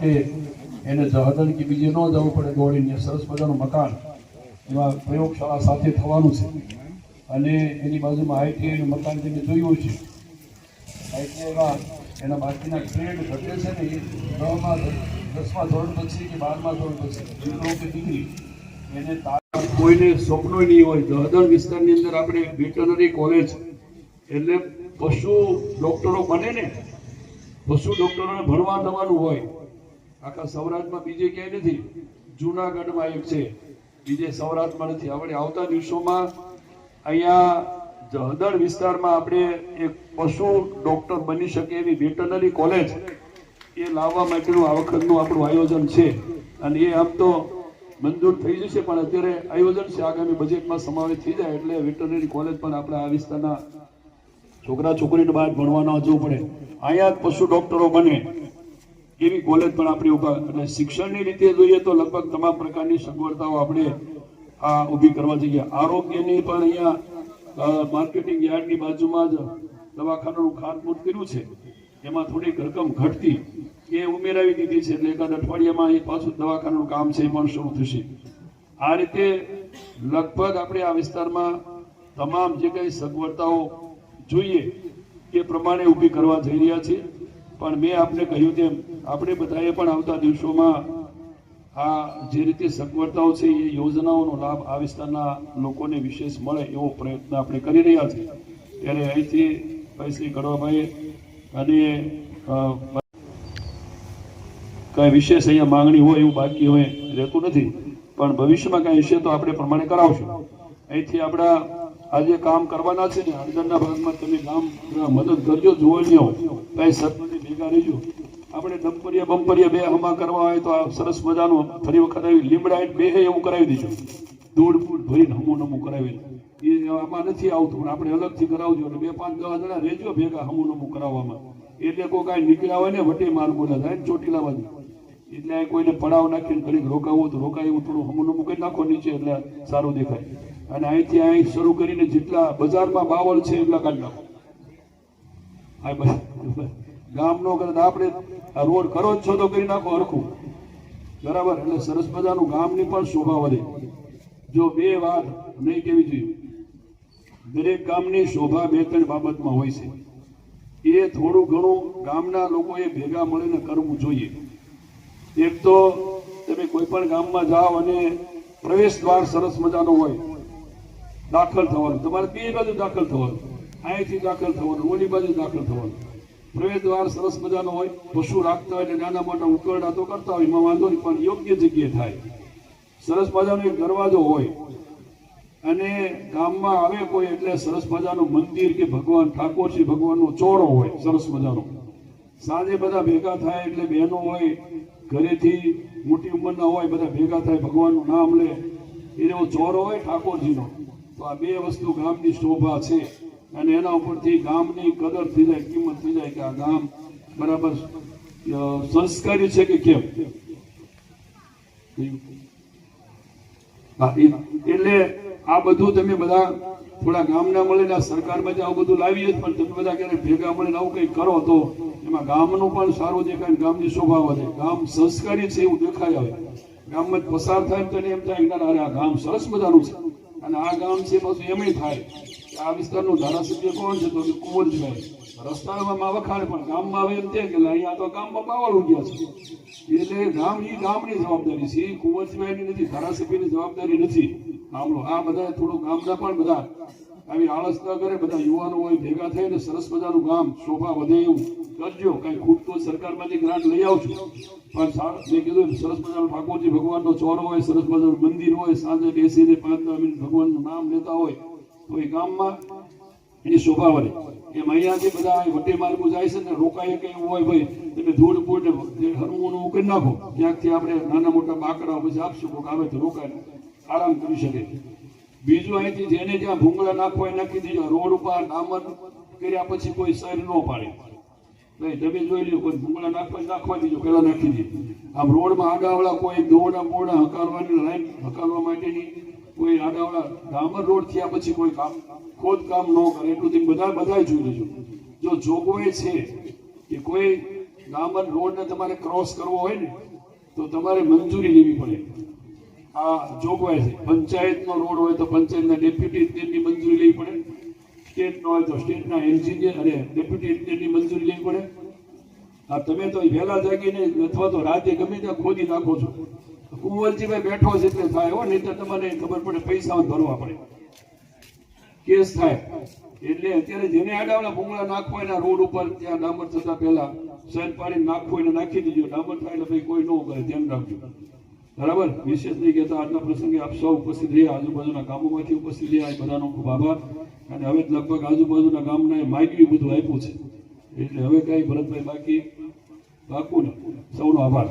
એને જહદણ કે બીજે ન જવું પડે દોડીને સરસ મજાનું મકાન એમાં પ્રયોગશાળા સાથે થવાનું છે અને એની બાજુમાં આઈટીઆઈનું મકાન જેને જોયું છે આઈટીઆઈમાં એના બાકીના ગ્રેડ ઘટે છે ને એ 10મા ધોરણ પછી કે 12મા ધોરણ પછી દીકરો કે દીકરી એને કોઈને સ્વપ્નો નહીં હોય. જહદણ વિસ્તારની અંદર આપણે વેટરનરી કોલેજ એટલે પશુ ડોક્ટરો બને ને, પશુ ડોક્ટરોને ભણવા જવાનું હોય. આખા સૌરાષ્ટ્રમાં બીજે ક્યાંય નથી, જુનાગઢમાં એક છે, બીજે સૌરાષ્ટ્રમાં નથી. આપણે આવતા દિવસોમાં અહીંયા જહદણ વિસ્તારમાં આપણે એક પશુ ડોક્ટર બની શકે એવી વેટરનરી કોલેજ એ લાવવા માટેનું આ વખતનું આપણું આયોજન છે અને એ આમ તો મંજૂર થઈ જશે પણ અત્યારે આયોજન છે, આગામી બજેટમાં સમાવેશ થઈ જાય એટલે વેટરનરી કોલેજ પણ આપણે આ વિસ્તારના છોકરા છોકરીને બહાર ભણવા ન જવું પડે, અહીંયા જ પશુ ડોક્ટરો બને એવી કોલેજ પણ આપણી ઉભા. એટલે શિક્ષણની રીતે જોઈએ તો લગભગ તમામ પ્રકારની સગવડતાઓ આપણે આ ઊભી કરવા જઈએ. આરોગ્યની પણ અહીંયા માર્કેટિંગ યાર્ડની બાજુમાં જ દવાખાનાનું ખાતમુહૂર્ત કર્યું છે, એમાં થોડીક રકમ ઘટતી એ ઉમેરાવી દીધી છે એટલે એકાદ અઠવાડિયામાં એ પાછું દવાખાનાનું કામ છે એ પણ શરૂ થશે. આ રીતે લગભગ આપણે આ વિસ્તારમાં તમામ જે કંઈ સગવડતાઓ જોઈએ એ પ્રમાણે ઊભી કરવા જઈ રહ્યા છીએ. પણ મેં આપને કહ્યું તેમ આપણે બધાએ પણ આવતા દિવસોમાં આ જે રીતે સગવડતાઓ છે એ યોજનાઓનો લાભ આ વિસ્તારના લોકોને વિશેષ મળે એવો પ્રયત્ન આપણે કરી રહ્યા છીએ. ત્યારે અહીંથી ભાઈ શ્રી ગઢવાભાઈ અને કાંઈ વિશેષ અહીંયા માંગણી હોય એવું બાકી હોય રહેતું નથી, પણ ભવિષ્યમાં કાંઈ હશે તો આપણે પ્રમાણે કરાવશું. અહીંથી આપણા આજે કામ કરવાના છે ને અંદરના ભાગમાં તમે ગામ મદદ કરજો, જોવાની હોય કાંઈ સરપંચની ભેગા રહીજો. આપણે દંપરિયા બંપરિયા બે હમા કરવા હોય તો આ સરસ મજાનું ફરી વખત આવી લીમડા બે એવું કરાવી દઈશું, દોડ ફૂટ ભરીને હમું નમું કરાવી. એ આમાં નથી આવતું પણ આપણે અલગથી કરાવજો અને 5-10 જણા રહેજો ભેગા હમું નમું કરાવવામાં. એટલે કોઈ કાંઈ નીકળ્યા હોય ને વટી માર બોલા થાય ને ચોટીલા બાજુ એટલે કોઈને પડાવ નાખીને ઘડીક રોકાવું તો રોકાય એવું થોડું હમું નમું કરી નાખો નીચે એટલે સારું દેખાય. અને અહીંથી અહીં શરૂ કરીને જેટલા બજારમાં બાવળ છે એટલા કાઢી નાખો. ગામનો કરતા આપણે આ રોડ કરો જ છો તો કરી નાખો હરખું, બરાબર. એટલે સરસ મજાનું ગામની પણ શોભા વધે. જો બે વાત નહીં કેવી જોઈએ, દરેક ગામની શોભા 2-3 બાબતમાં હોય છે. એ થોડું ઘણું ગામના લોકોએ ભેગા મળીને કરવું જોઈએ. એક તો તમે કોઈ પણ ગામમાં જાઓ અને પ્રવેશ દ્વાર સરસ મજાનો હોય, દાખલ થવાનું તમારે બે બાજુ દાખલ થવાનું, અહીંથી દાખલ થવાનું, ઓલી બાજુ દાખલ થવાનું. પ્રવેશ દ્વાર સરસ મજાનો હોય, પશુ રાખતા હોય એટલે નાના મોટા ઉકરડા તો કરતા હોય એમાં વાંધો નહીં, પણ યોગ્ય જગ્યાએ થાય. સરસ મજાનો એક દરવાજો હોય અને ગામમાં આવે કોઈ એટલે સરસ મજાનું મંદિર કે ભગવાન ઠાકોરજી ભગવાનનો ચોરો હોય સરસ મજાનો. સાંજે બધા ભેગા થાય એટલે બહેનો હોય ઘરેથી મોટી ઉંમરના હોય બધા ભેગા થાય ભગવાનનું નામ લે એવો ચોરો હોય ઠાકોરજીનો. તો આ બે વસ્તુ ગામની શોભા છે અને એના ઉપરથી ગામની કદર થઈ જાય, કિંમત થઈ જાય કે આ ગામ બરાબર સંસ્કારી છે કે કેમ. એટલે આ બધું તમે બધા થોડા ગામના મળીને સરકારમાં આવું બધું લાવીએ પણ તમે બધા ક્યારેક ભેગા મળીને આવું કંઈક કરો તો એમાં ગામનું પણ સારું દેખાય, ગામની શોભા વધે, ગામ સંસ્કારી છે એવું દેખાય. આવે ગામમાં પસાર થાય તો એમ થાય કે આ ગામ સરસ મજાનું છે અને આ ગામ છે પાછું એમ થાય કે આ વિસ્તારનું ધારાસભ્ય કોણ છે તો કે કુંવરજીભાઈ. રસ્તામાં વખાણે પણ ગામમાં આવે એમ થાય કે અહીંયા તો ગામમાં બાવળ ઉગ્યા છે. એટલે ગામની જવાબદારી છે, કુંવરજીભાઈની નથી, ધારાસભ્યની જવાબદારી નથી. આ બધા થોડું ગામના પણ બધા આવી આળસ ન કરે, બધા યુવાનો હોય ભેગા થઈને સરસ મજાનું ગામ શોભા વધે એવું કરજો. કઈ ખૂટતું સરકારમાંથી ગ્રાન્ટ લઈ આવજો પણ મેં કીધું સરસ મજાનું ઠાકોરજી ભગવાનનો ચોરો હોય, સરસ મજાનું મંદિર હોય, સાંજે બેસીને 5-10 મિનિટ ભગવાનનું નામ લેતા હોય તો એ ગામમાં એની શોભા વધે. એમ અહીંયાથી બધા વટી માર્ગો જાય છે ને રોકાય કે એવું હોય ભાઈ તમે ધૂળ ફૂટ હરમું કરી નાખો, ક્યાંકથી આપણે નાના મોટા બાકડા પછી આપશું કોઈક આવે તો રોકાય આરામ કરી શકે. બીજું અહીંથી જેને જ્યાં ભૂંગળા નાખવા એ નાખી દીધો, રોડ ઉપર ડામર કર્યા પછી કોઈ સર ન પાડે. તમે જોઈ લો કોઈ ભૂંગળા નાખવા દીધો પેલા નાખી દે. આમ રોડમાં આડાવાળા કોઈ દોડા બોડા હકારવાની લાઈન હકારવા માટેની કોઈ આડાવાળા ડામર રોડ થયા પછી કોઈ કામ ખોદકામ ન કરે એટલું બધા જોઈ લેજો. જો જોગવાઈ છે કે કોઈ ડામર રોડને તમારે ક્રોસ કરવો હોય ને તો તમારે મંજૂરી લેવી પડે. આ જોગવાઈ છે. પંચાયતનો રોડ હોય તો પંચાયતના ડેપ્યુટી ઇજનેરની મંજૂરી લેવી પડે. સ્ટેટનો હોય તો સ્ટેટના એન્જિનિયર અને ડેપ્યુટી ઇજનેરની મંજૂરી લેવી પડે. આ તમે તો વહેલા જાગીને અથવા તો રાતે ગમે ત્યાં ખોદી નાખો છો. કુંવરજીભાઈ બેઠો છે એટલે થાય હો, નહીં તો તમને ખબર પડે પૈસા ભરવા પડે, કેસ થાય. એટલે અત્યારે જેને આડાવડા ભૂંગળા નાખવા એના રોડ ઉપર ત્યાં ડામર થતા પહેલા સહેજ પાણી નાખવું એને નાખી દીધું. ડામર થાય એટલે ભાઈ કોઈ ન કરે, ધ્યાન રાખજો. બરાબર. વિશેષ નહીં કહેતા આજના પ્રસંગે આપ સૌ ઉપસ્થિત રહ્યા, આજુબાજુના ગામોમાંથી ઉપસ્થિત રહ્યા, એ બધાનો ખૂબ આભાર. અને હવે લગભગ આજુબાજુના ગામના માગ્યું બધું આપ્યું છે, એટલે હવે કઈ ભરતભાઈ બાકી બાકુ ને સૌનો આભાર.